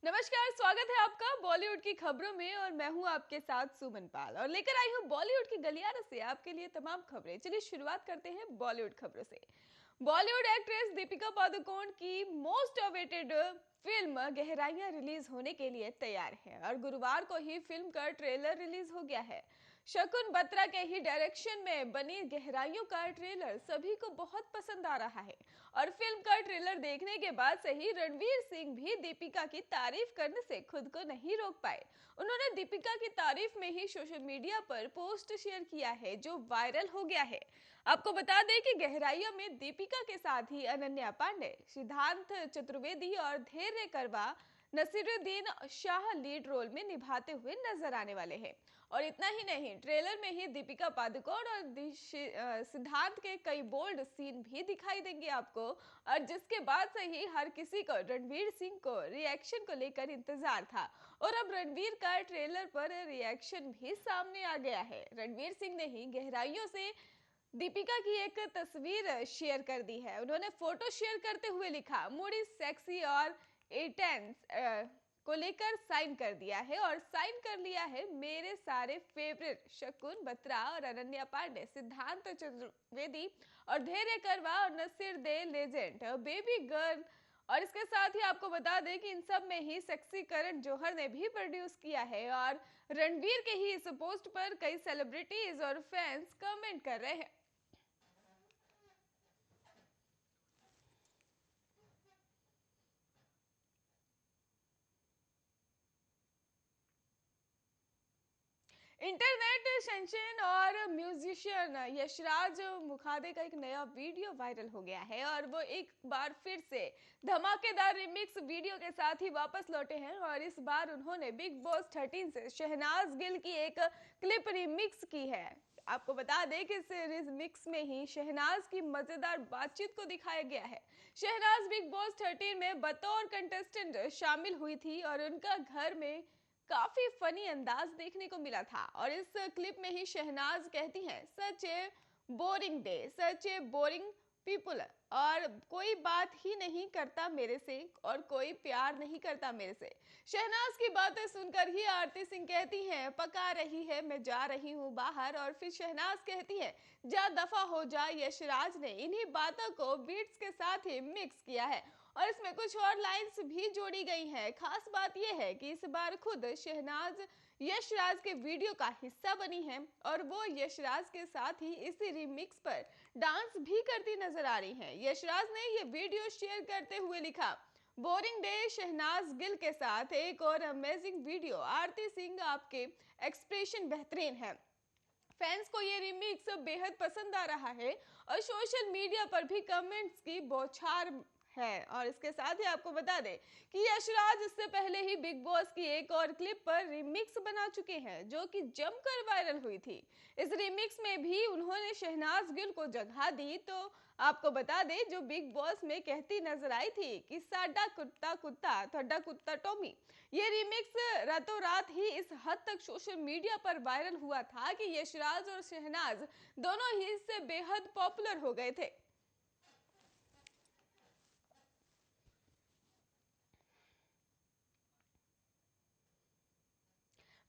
नमस्कार, स्वागत है आपका बॉलीवुड की खबरों में और मैं हूं आपके साथ सुमन पाल और लेकर आई हूं बॉलीवुड की गलियारों से आपके लिए तमाम खबरें। चलिए शुरुआत करते हैं बॉलीवुड खबरों से। बॉलीवुड एक्ट्रेस दीपिका पादुकोण की मोस्ट अवेटेड फिल्म गहराइयां रिलीज होने के लिए तैयार है और गुरुवार को ही फिल्म का ट्रेलर रिलीज हो गया है। शकुन बत्रा के ही डायरेक्शन में बनी गहराइयों का ट्रेलर सभी को बहुत पसंद आ रहा है और फिल्म का ट्रेलर देखने के बाद से ही रणवीर सिंह भी दीपिका की तारीफ करने से खुद को नहीं रोक पाए। उन्होंने दीपिका की तारीफ में ही सोशल मीडिया पर पोस्ट शेयर किया है जो वायरल हो गया है। आपको बता दें कि गहराइयों में दीपिका के साथ ही अनन्या पांडे, सिद्धांत चतुर्वेदी और धैर्य करवा, नसीरुद्दीन शाह लीड रोल में निभाते हुए नजर आने वाले हैं। और इतना ही नहीं, ट्रेलर में ही दीपिका पादुकोण और सिद्धांत के कई बोल्ड सीन भी दिखाई देंगे आपको, और जिसके बाद से ही हर किसी को रणवीर सिंह को रिएक्शन को लेकर इंतजार था और अब रणवीर का ट्रेलर पर रिएक्शन भी सामने आ गया है। रणवीर सिंह ने ही गहराइयों से दीपिका की एक तस्वीर शेयर कर दी है। उन्होंने फोटो शेयर करते हुए लिखा, मूडी सेक्सी और एटेंस को लेकर साइन कर दिया है और साइन कर लिया है मेरे सारे फेवरेट शकुन बत्रा और अनन्या पांडे, सिद्धांत चतुर्वेदी और धैर्य करवा और नसीर दे लेजेंड बेबी गर्ल। और इसके साथ ही आपको बता दें कि इन सब में ही सेक्सी करण जौहर ने भी प्रोड्यूस किया है और रणवीर के ही इस पोस्ट पर कई सेलिब्रिटीज और फैंस कमेंट कर रहे हैं। इंटरनेट सेंसेशन और म्यूजिशियन यशराज मुखादे का एक नया वीडियो वायरल हो गया है और वो एक बार फिर से धमाकेदार रिमिक्स वीडियो के साथ ही वापस लौटे हैं और इस बार उन्होंने बिग बॉस 13 से शहनाज गिल की एक क्लिप रिमिक्स की है। आपको बता दें कि इस रिमिक्स में ही शहनाज की मजेदार बातचीत को दिखाया गया है। शहनाज बिग बॉस 13 में बतौर कंटेस्टेंट शामिल हुई थी और उनका घर में काफी फनी अंदाज देखने को मिला था और इस क्लिप में ही शहनाज कहती हैं, सच ए बोरिंग डे, सच ए बोरिंग पीपल, और कोई बात ही नहीं करता मेरे से और कोई प्यार नहीं करता मेरे से। शहनाज की बातें सुनकर ही आरती सिंह कहती हैं, पका रही है मैं जा रही हूँ बाहर, और फिर शहनाज कहती है, जा दफा हो जा। यशराज ने इन्हीं बातों को बीट्स के साथ ही मिक्स किया है और इसमें कुछ और लाइंस भी जोड़ी गई हैं। खास बात यह है कि इस बार खुद शहनाज यशराज के वीडियो का हिस्सा बनी है और वो यशराज के साथ ही इसी रिमिक्स पर डांस भी करती नजर आ रही हैं। यशराज ने ये वीडियो शेयर करते हुए लिखा, बोरिंग डे शहनाज गिल के साथ एक और अमेजिंग वीडियो। आरती सिंह, आपके एक्सप्रेशन बेहतरीन है। फैंस को ये रिमिक्स बेहद पसंद आ रहा है और सोशल मीडिया पर भी कमेंट्स की बौछार है। और इसके साथ ही आपको बता दें कि यशराज इससे पहले ही बिग बॉस की एक और क्लिप पर रिमिक्स बना चुके हैं जो कि जमकर वायरल हुई थी। इस रिमिक्स में भी उन्होंने शहनाज गिल को जगह दी। तो आपको बता दें, जो बिग बॉस में कहती नजर आई थी कि साडा कुत्ता कुत्ता थोड़ा कुत्ता टॉमी, ये रिमिक्स रातों रात ही इस हद तक सोशल मीडिया पर वायरल हुआ था कि यशराज और शहनाज दोनों ही इससे बेहद पॉपुलर हो गए थे।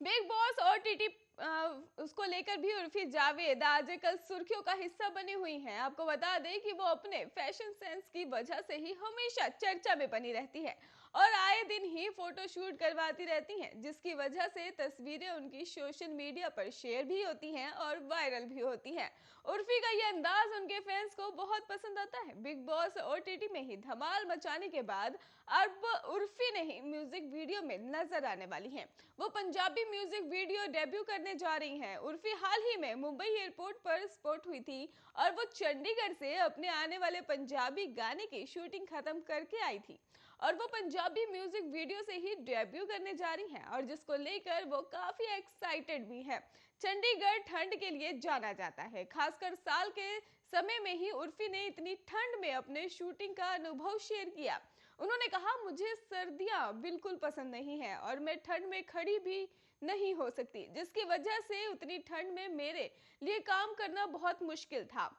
बिग बॉस और टीटी उसको लेकर भी उर्फी जावेद आजकल सुर्खियों का हिस्सा बनी हुई हैं। आपको बता दें कि वो अपने फैशन सेंस की वजह से ही हमेशा चर्चा में बनी रहती है और आए दिन ही फोटो शूट करवाती रहती हैं, जिसकी वजह से तस्वीरें उनकी सोशल मीडिया पर शेयर भी होती हैं और वायरल भी होती हैं। उर्फी का ये अंदाज उनके फैंस को बहुत पसंद आता है। बिग बॉस ओटीटी में ही धमाल मचाने के बाद अब उर्फी नहीं म्यूजिक वीडियो में नजर आने वाली हैं। वो पंजाबी म्यूजिक वीडियो डेब्यू करने जा रही हैं। उर्फी हाल ही में मुंबई एयरपोर्ट पर स्पॉट हुई थी और वो चंडीगढ़ से अपने आने वाले पंजाबी गाने की शूटिंग खत्म करके आई थी और वो पंजाबी म्यूजिक वीडियो से ही डेब्यू करने जा रही हैं और जिसको लेकर वो काफी एक्साइटेड भी है। चंडीगढ़ ठंड के लिए जाना जाता है, खासकर साल के समय में ही उर्फी ने इतनी ठंड में अपने शूटिंग का अनुभव शेयर किया। उन्होंने कहा, मुझे सर्दियां बिल्कुल पसंद नहीं है और मैं ठंड में खड़ी भी नहीं हो सकती, जिसकी वजह से उतनी ठंड में मेरे लिए काम करना बहुत मुश्किल था।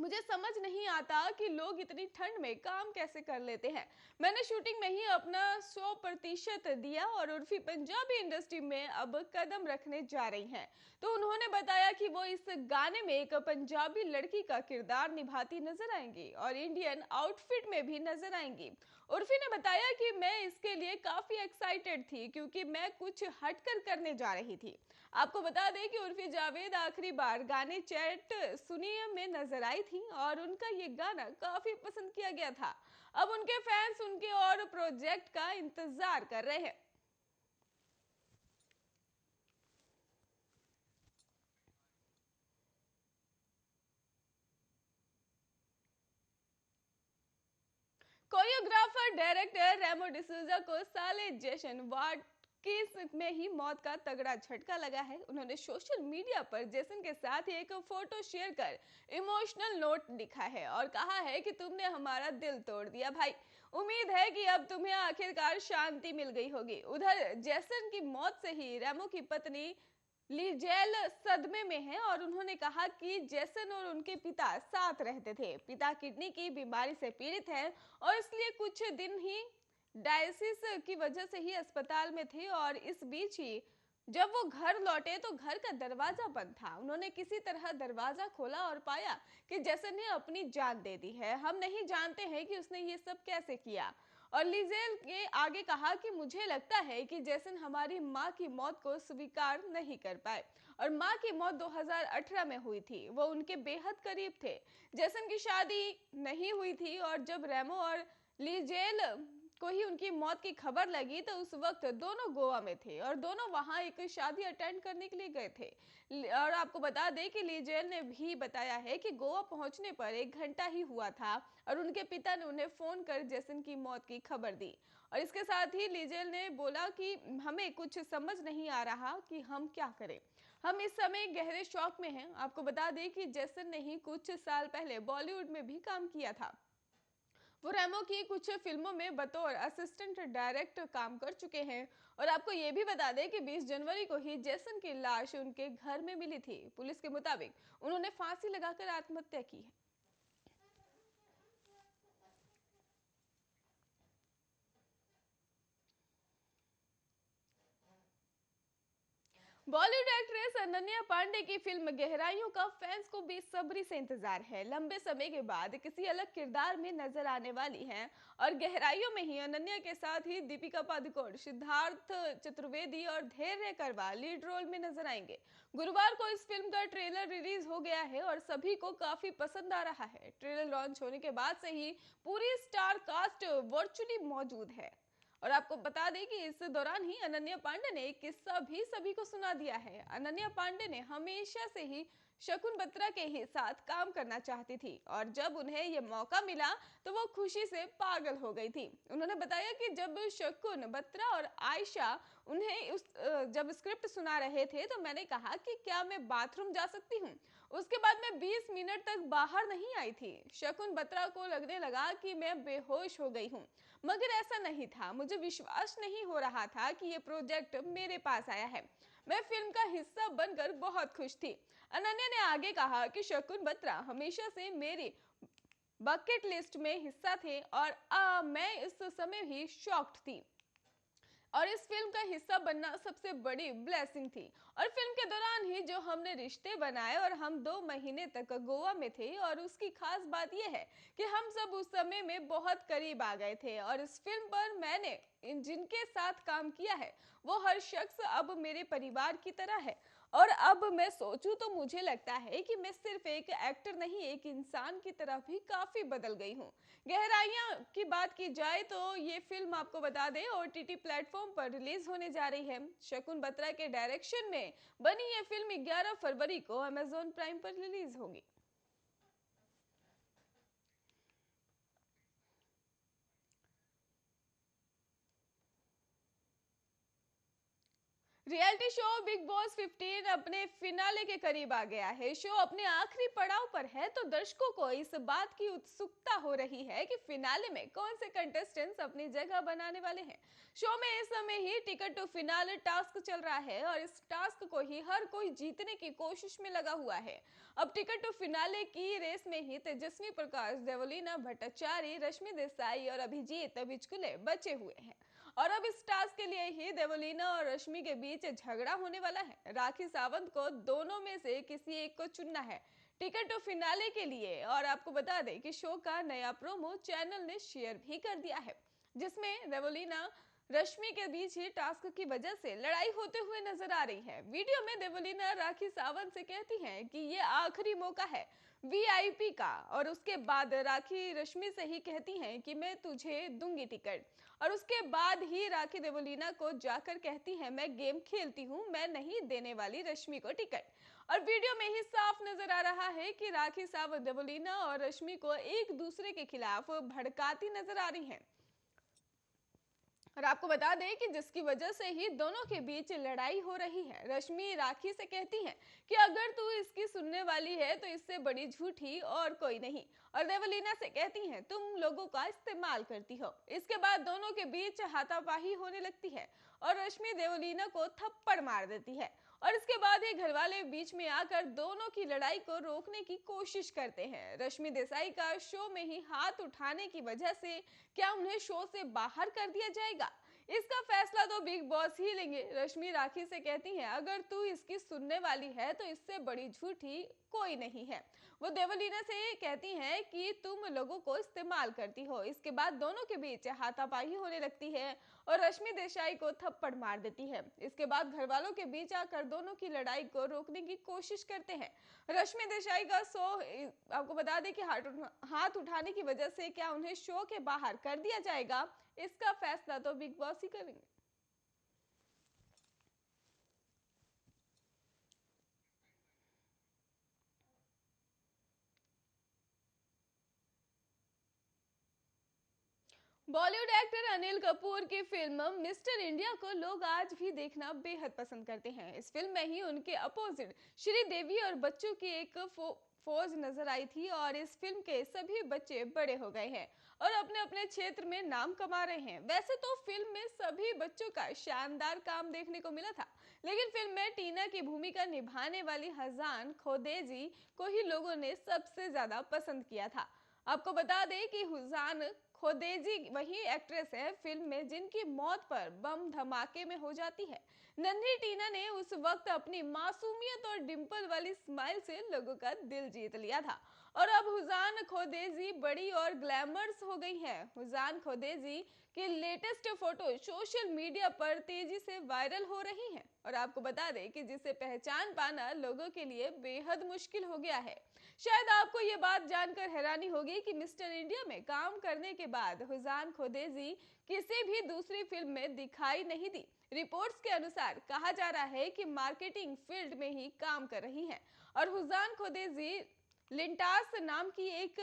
मुझे समझ नहीं आता कि लोग इतनी ठंड में काम कैसे कर लेते हैं। मैंने शूटिंग में ही अपना 100% दिया और उर्फी पंजाबी इंडस्ट्री में अब कदम रखने जा रही हैं। तो उन्होंने बताया कि वो इस गाने में एक पंजाबी लड़की का किरदार निभाती नजर आएंगी और इंडियन आउटफिट में भी नजर आएंगी। उर्फी ने बताया कि मैं इसके लिए काफी एक्साइटेड थी क्योंकि मैं कुछ हटकर करने जा रही थी। आपको बता दें कि उर्फी जावेद आखिरी बार गाने चैट सुनिए में नजर आई थी और उनका ये गाना काफी पसंद किया गया था। अब उनके फैंस उनके और प्रोजेक्ट का इंतजार कर रहे हैं। कोरियोग्राफर डायरेक्टर रेमो डिसूजा को साले जेसन वाट केस में ही मौत का तगड़ा झटका लगा है। उन्होंने सोशल मीडिया पर जेसन के साथ एक फोटो शेयर कर इमोशनल नोट लिखा है और कहा है कि तुमने हमारा दिल तोड़ दिया भाई। उम्मीद है कि अब तुम्हें आखिरकार शांति मिल गई होगी। उधर जेसन की मौत से ही रेमो की पत्नी लीजेल सदमे में है और उन्होंने कहा कि जेसन और उनके पिता साथ रहते थे। पिता किडनी की बीमारी से पीड़ित हैं और इसलिए कुछ दिन ही डायलिसिस की वजह से ही अस्पताल में थे और इस बीच ही जब वो घर लौटे तो घर का दरवाजा बंद था। उन्होंने किसी तरह दरवाजा खोला और पाया कि जेसन ने अपनी जान दे दी है। हम नहीं जानते हैं कि उसने ये सब कैसे किया। और लीजेल के आगे कहा कि मुझे लगता है कि जेसन हमारी माँ की मौत को स्वीकार नहीं कर पाए और माँ की मौत 2018 में हुई थी। वो उनके बेहद करीब थे। जेसन की शादी नहीं हुई थी और जब रेमो और लीजेल को ही उनकी मौत की खबर लगी तो उस वक्त दोनों गोवा में थे और दोनों वहां एक शादी अटेंड करने के लिए गए थे। और आपको बता दें कि लीजेल ने भी बताया है कि गोवा पहुंचने पर 1 घंटा ही हुआ था और उनके पिता ने उन्हें फोन कर जेसन की मौत की खबर दी। और इसके साथ ही लीजेल ने बोला कि हमें कुछ समझ नहीं आ रहा कि हम क्या करें। हम इस समय गहरे शौक में हैं। आपको बता दें कि जेसन ने ही कुछ साल पहले बॉलीवुड में भी काम किया था। वो रेमो की कुछ फिल्मों में बतौर असिस्टेंट डायरेक्टर काम कर चुके हैं। और आपको ये भी बता दें कि 20 जनवरी को ही जेसन की लाश उनके घर में मिली थी। पुलिस के मुताबिक उन्होंने फांसी लगाकर आत्महत्या की है। बॉलीवुड एक्ट्रेस अनन्या पांडे की फिल्म गहराइयों का फैंस को बेसब्री से इंतजार है। लंबे समय के बाद किसी अलग किरदार में नजर आने वाली हैं और गहराइयों में ही अनन्या के साथ ही दीपिका पादुकोण, सिद्धार्थ चतुर्वेदी और धैर्य करवा लीड रोल में नजर आएंगे। गुरुवार को इस फिल्म का ट्रेलर रिलीज हो गया है और सभी को काफी पसंद आ रहा है। ट्रेलर लॉन्च होने के बाद से ही पूरी स्टार कास्ट वर्चुअली मौजूद है। और आपको बता दें कि इस दौरान ही अनन्या पांडे ने एक किस्सा भी सभी को सुना दिया है। अनन्या पांडे ने हमेशा से ही शकुन बत्रा के ही साथ काम करना चाहती थी और जब उन्हें यह मौका मिला तो वो खुशी से पागल हो गई थी। उन्होंने बताया कि जब शकुन बत्रा और आयशा उन्हें जब स्क्रिप्ट सुना रहे थे तो मैंने कहा कि क्या मैं बाथरूम जा सकती हूँ। उसके बाद मैं 20 मिनट तक बाहर नहीं आई थी। शकुन बत्रा को लगने लगा कि मैं बेहोश हो गई हूँ, मगर ऐसा नहीं था। मुझे विश्वास नहीं हो रहा था कि ये प्रोजेक्ट मेरे पास आया है। मैं फिल्म का हिस्सा बनकर बहुत खुश थी। अनन्या ने आगे कहा कि शकुन बत्रा हमेशा से मेरी बकेट लिस्ट में हिस्सा थे और मैं इस समय ही शॉक्ड थी और इस फिल्म का हिस्सा बनना सबसे बड़ी ब्लेसिंग थी। और फिल्म के दौरान ही जो हमने रिश्ते बनाए और हम 2 महीने तक गोवा में थे और उसकी खास बात यह है कि हम सब उस समय में बहुत करीब आ गए थे और इस फिल्म पर मैंने जिनके साथ काम किया है वो हर शख्स अब मेरे परिवार की तरह है। और अब मैं सोचूं तो मुझे लगता है कि मैं सिर्फ एक एक्टर नहीं, एक इंसान की तरह भी काफी बदल गई हूँ। गहराइयां की बात की जाए तो ये फिल्म आपको बता दें ओटीटी प्लेटफॉर्म पर रिलीज होने जा रही है। शकुन बत्रा के डायरेक्शन में बनी ये फिल्म 11 फरवरी को अमेजॉन प्राइम पर रिलीज होगी। रियलिटी शो बिग बॉस 15 अपने फिनाले के करीब आ गया है। शो अपने आखिरी पड़ाव पर है, तो दर्शकों को इस बात की उत्सुकता हो रही है कि फिनाले में कौन से कंटेस्टेंट्स अपनी जगह बनाने वाले हैं। शो में इस समय ही टिकट टू फिनाले टास्क चल रहा है और इस टास्क को ही हर कोई जीतने की कोशिश में लगा हुआ है। अब टिकट टू फिनाले की रेस में ही तेजस्वी प्रकाश, देवलीना भट्टाचार्य, रश्मि देसाई और अभिजीत बिचकुले बचे हुए हैं। और अब इस टास्क के लिए ही देवलीना और रश्मि के बीच झगड़ा होने वाला है। राखी सावंत को दोनों में से किसी एक को चुनना है टिकट टू फिनाले के लिए। और आपको बता दें कि शो का नया प्रोमो चैनल ने शेयर भी कर दिया है, जिसमें देवलीना रश्मि के बीच ही टास्क की वजह से लड़ाई होते हुए नजर आ रही है। वीडियो में देवलीना राखी सावंत से कहती हैं कि ये आखिरी मौका है वीआईपी का, और उसके बाद राखी रश्मि से ही कहती हैं कि मैं तुझे दूंगी टिकट। और उसके बाद ही राखी देवलीना को जाकर कहती है मैं गेम खेलती हूँ, मैं नहीं देने वाली रश्मि को टिकट। और वीडियो में ही साफ नजर आ रहा है कि राखी सावंत देवलीना और रश्मि को एक दूसरे के खिलाफ भड़काती नजर आ रही हैं। और आपको बता दें कि जिसकी वजह से ही दोनों के बीच लड़ाई हो रही है। रश्मि राखी से कहती है कि अगर तू इसकी सुनने वाली है तो इससे बड़ी झूठी और कोई नहीं। और देवलीना से कहती हैं तुम लोगों का इस्तेमाल करती हो। इसके बाद दोनों के बीच हाथापाई होने लगती है और रश्मि देवलीना को थप्पड़ मार देती है। और इसके बाद ही घर वाले बीच में आकर दोनों की लड़ाई को रोकने की कोशिश करते हैं। रश्मि देसाई का शो में ही हाथ उठाने की वजह से क्या उन्हें शो से बाहर कर दिया जाएगा, इसका फैसला तो बिग बॉस ही लेंगे। रश्मि राखी से कहती हैं अगर तू इसकी सुनने वाली है तो इससे बड़ी झूठी कोई नहीं है। वो देवलीना से कहती हैं कि तुम लोगों को इस्तेमाल करती हो। इसके बाद दोनों के बीच हाथापाई होने लगती है और रश्मि देसाई को थप्पड़ मार देती है। इसके बाद घर वालों के बीच आकर दोनों की लड़ाई को रोकने की कोशिश करते हैं। रश्मि देसाई का शो, आपको बता दें कि हाथ उठाने की वजह से क्या उन्हें शो के बाहर कर दिया जाएगा, इसका फैसला तो बिग बॉस ही करेंगे। बॉलीवुड एक्टर अनिल कपूर की फिल्म मिस्टर इंडिया को लोग आज भी देखना बेहद पसंद करते हैं। इस फिल्म में ही उनके अपोजिट श्रीदेवी और बच्चों की एक फौज नजर आई थी और इस फिल्म के सभी बच्चे बड़े हो गए हैं और अपने अपने क्षेत्र में नाम कमा रहे हैं। वैसे तो फिल्म में सभी बच्चों का शानदार काम देखने को मिला था, लेकिन फिल्म में टीना की भूमिका निभाने वाली हजान खोदेजी को ही लोगों ने सबसे ज्यादा पसंद किया था। आपको बता दें कि हुजान खोदेजी वही एक्ट्रेस है फिल्म में जिनकी मौत पर बम धमाके में हो जाती है। नन्ही टीना ने उस वक्त अपनी मासूमियत और डिंपल वाली स्माइल से लोगों का दिल जीत लिया था। और अब हुजान खोदेजी बड़ी और ग्लैमर्स हो गई हैं। हुजान खोदेजी की लेटेस्ट फोटो सोशल मीडिया पर तेजी से वायरल हो रही हैं और आपको बता दें कि जिसे पहचान पाना लोगों के लिए बेहद मुश्किल हो गया है। शायद आपको ये बात जानकर हैरानी होगी कि मिस्टर इंडिया में काम करने के बाद हुजान खोदेजी किसी भी दूसरी फिल्म में दिखाई नहीं दी। रिपोर्ट्स के अनुसार कहा जा रहा है कि मार्केटिंग फील्ड में ही काम कर रही हैं और हुजान खोदेजी लिंटास नाम की एक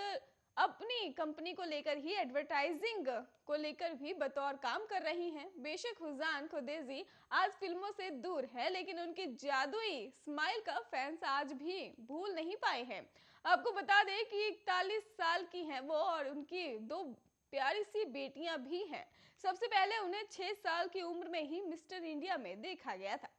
अपनी कंपनी को लेकर ही एडवर्टाइजिंग को लेकर भी बतौर काम कर रही हैं। बेशक हुजान खोदेजी आज फिल्मों से दूर है, लेकिन उनकी जादुई स्माइल का फैंस आज भी भूल नहीं पाए हैं। आपको बता दें कि 41 साल की हैं वो और उनकी दो प्यारी सी बेटियां भी हैं। सबसे पहले उन्हें 6 साल की उम्र में ही मिस्टर इंडिया में देखा गया था।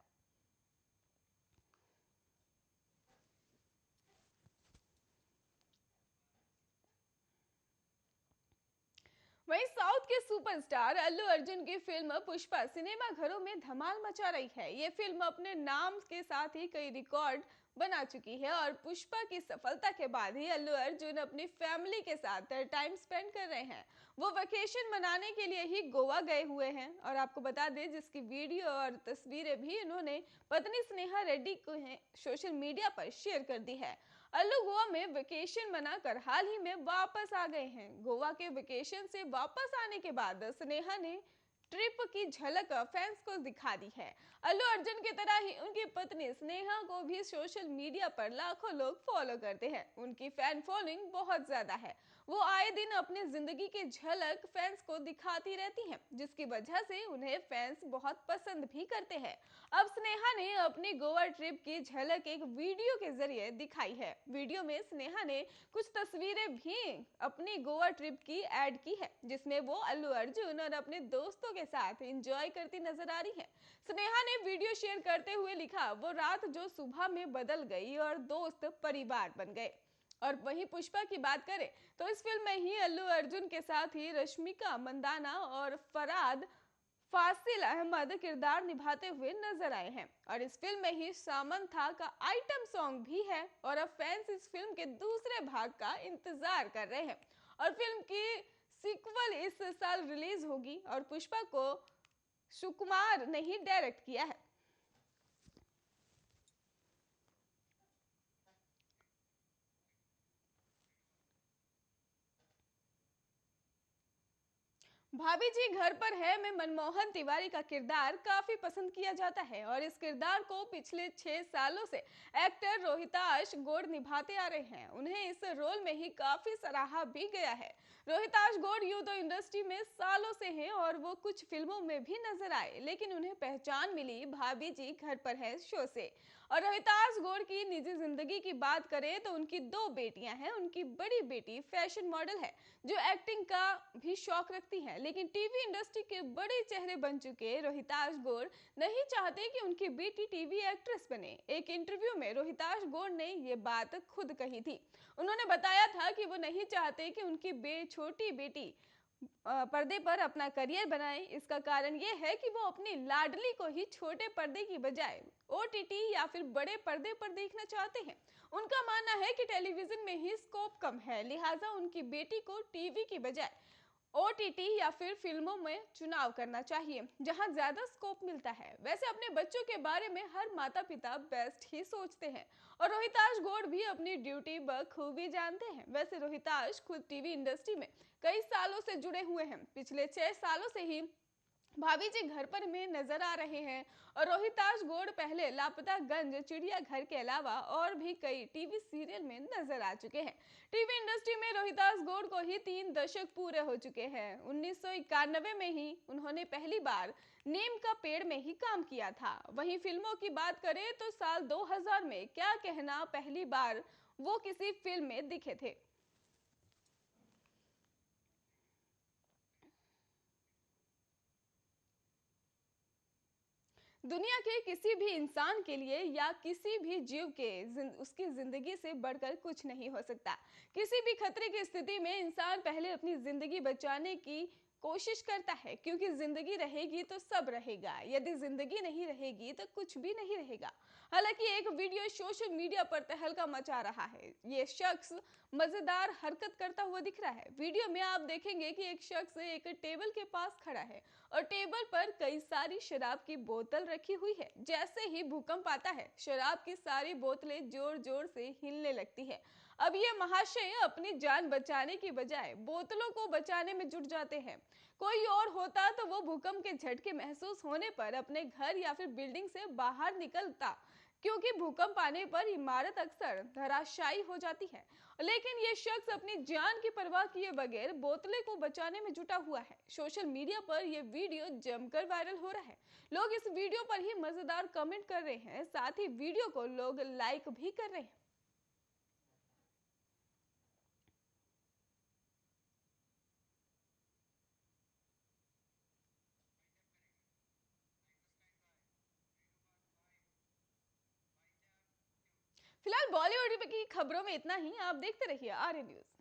वहीं साउथ के सुपरस्टार अल्लू अर्जुन की फिल्म पुष्पा सिनेमा घरों में धमाल मचा रही है। ये फिल्म अपने नाम के साथ ही कई रिकॉर्ड बना चुकी है और पुष्पा की सफलता के बाद ही अल्लू अर्जुन अपनी फैमिली के साथ टाइम स्पेंड कर रहे हैं। वो वेकेशन मनाने के लिए ही गोवा गए हुए हैं और आपको बता दें जिसकी वीडियो और तस्वीरें भी उन्होंने पत्नी स्नेहा रेड्डी को सोशल मीडिया पर शेयर कर दी है। अल्लू गोवा में वेकेशन मनाकर हाल ही में वापस आ गए हैं। गोवा के वेकेशन से वापस आने के बाद स्नेहा ने ट्रिप की झलक फैंस को दिखा दी है। अल्लू अर्जुन की तरह ही उनकी पत्नी स्नेहा को भी सोशल मीडिया पर लाखों लोग फॉलो करते हैं। उनकी फैन फॉलोइंग बहुत ज्यादा है। वो आए दिन अपनी जिंदगी की झलक फैंस को दिखाती रहती हैं, जिसकी वजह से उन्हें फैंस बहुत पसंद भी करते हैं। अब स्नेहा ने अपनी गोवा ट्रिप की झलक एक वीडियो के जरिए दिखाई है। वीडियो में स्नेहा ने कुछ तस्वीरें भी अपनी गोवा ट्रिप की ऐड की है, जिसमें वो अल्लू अर्जुन और अपने दोस्तों के साथ एंजॉय करती नजर आ रही है। स्नेहा ने वीडियो शेयर करते हुए लिखा, वो रात जो सुबह में बदल गई और दोस्त परिवार बन गए। और वहीं पुष्पा की बात करें तो इस फिल्म में ही अल्लू अर्जुन के साथ ही रश्मिका मंदाना और फरहाद फासिल अहमद किरदार निभाते हुए नजर आए हैं। और इस फिल्म में ही सामंथा का आइटम सॉन्ग भी है। और अब फैंस इस फिल्म के दूसरे भाग का इंतजार कर रहे हैं। और फिल्म की सीक्वल इस साल रिलीज होगी और पुष्पा को सुकुमार ने ही डायरेक्ट किया है। भाभी जी घर पर है में मनमोहन तिवारी का किरदार काफी पसंद किया जाता है और इस किरदार को पिछले 6 सालों से एक्टर रोहिताश गौड़ निभाते आ रहे हैं। उन्हें इस रोल में ही काफी सराहा भी गया है। रोहिताश गौड़ यूं तो इंडस्ट्री में सालों से हैं और वो कुछ फिल्मों में भी नजर आए, लेकिन उन्हें पहचान मिली भाभी जी घर पर है शो से। और रोहिताश गौड़ की निजी जिंदगी की बात करें तो उनकी 2 बेटियां हैं। उनकी बड़ी बेटी फैशन मॉडल है जो एक्टिंग का भी शौक रखती हैं, लेकिन टीवी इंडस्ट्री के बड़े चेहरे बन चुके रोहिताश गौड़ नहीं चाहते कि उनकी बेटी टीवी एक्ट्रेस बने। एक इंटरव्यू में रोहिताश गौड़ ने ये बात खुद कही थी। उन्होंने बताया था कि वो नहीं चाहते कि उनकी छोटी बेटी पर्दे पर अपना करियर बनाए। इसका कारण ये है कि वो अपनी लाडली को ही छोटे पर्दे की बजाय ओटीटी या फिर बड़े पर्दे पर देखना चाहते हैं। उनका मानना है कि टेलीविजन में ही स्कोप कम है, लिहाजा उनकी बेटी को टीवी की बजाय ओटीटी या फिर फिल्मों में चुनाव करना चाहिए, जहां ज्यादा स्कोप मिलता है। वैसे अपने बच्चों के बारे में हर माता पिता बेस्ट ही सोचते हैं और रोहिताश गौड़ भी अपनी ड्यूटी बखूबी जानते हैं। वैसे रोहिताश खुद टीवी इंडस्ट्री में कई सालों से जुड़े हुए हैं। पिछले 6 सालों से ही भाभी जी घर पर में नजर आ रहे हैं और रोहिताश गौड़ पहले लापता गंज चिड़ियाघर के अलावा और भी कई टीवी सीरियल में नजर आ चुके हैं। टीवी इंडस्ट्री में रोहिताश गौड़ को ही 3 दशक पूरे हो चुके हैं। 1991 में ही उन्होंने पहली बार नीम का पेड़ में ही काम किया था। वहीं फिल्मों की बात करें तो साल 2000 में क्या कहना पहली बार वो किसी फिल्म में दिखे थे। दुनिया के किसी भी इंसान के लिए या किसी भी जीव के उसकी जिंदगी से बढ़कर कुछ नहीं हो सकता। किसी भी खतरे की स्थिति में इंसान पहले अपनी जिंदगी बचाने की कोशिश करता है, क्योंकि जिंदगी रहेगी तो सब रहेगा, यदि जिंदगी नहीं रहेगी तो कुछ भी नहीं रहेगा। हालांकि एक वीडियो सोशल मीडिया पर तहलका मचा रहा है। ये शख्स मजेदार हरकत करता हुआ दिख रहा है। वीडियो में आप देखेंगे कि एक शख्स एक टेबल के पास खड़ा है और टेबल पर कई सारी शराब की बोतल रखी हुई है। जैसे ही भूकंप आता है, शराब की सारी बोतलें जोर जोर से हिलने लगती है। अब ये महाशय अपनी जान बचाने की बजाय बोतलों को बचाने में जुट जाते हैं। कोई और होता तो वो भूकंप के झटके महसूस होने पर अपने घर या फिर बिल्डिंग से बाहर निकलता, क्योंकि भूकंप आने पर इमारत अक्सर धराशायी हो जाती है। लेकिन ये शख्स अपनी जान की परवाह किए बगैर बोतलें को बचाने में जुटा हुआ है। सोशल मीडिया पर यह वीडियो जमकर वायरल हो रहा है। लोग इस वीडियो पर ही मजेदार कमेंट कर रहे हैं, साथ ही वीडियो को लोग लाइक भी कर रहे हैं। फिलहाल बॉलीवुड की खबरों में इतना ही। आप देखते रहिए आर्य न्यूज।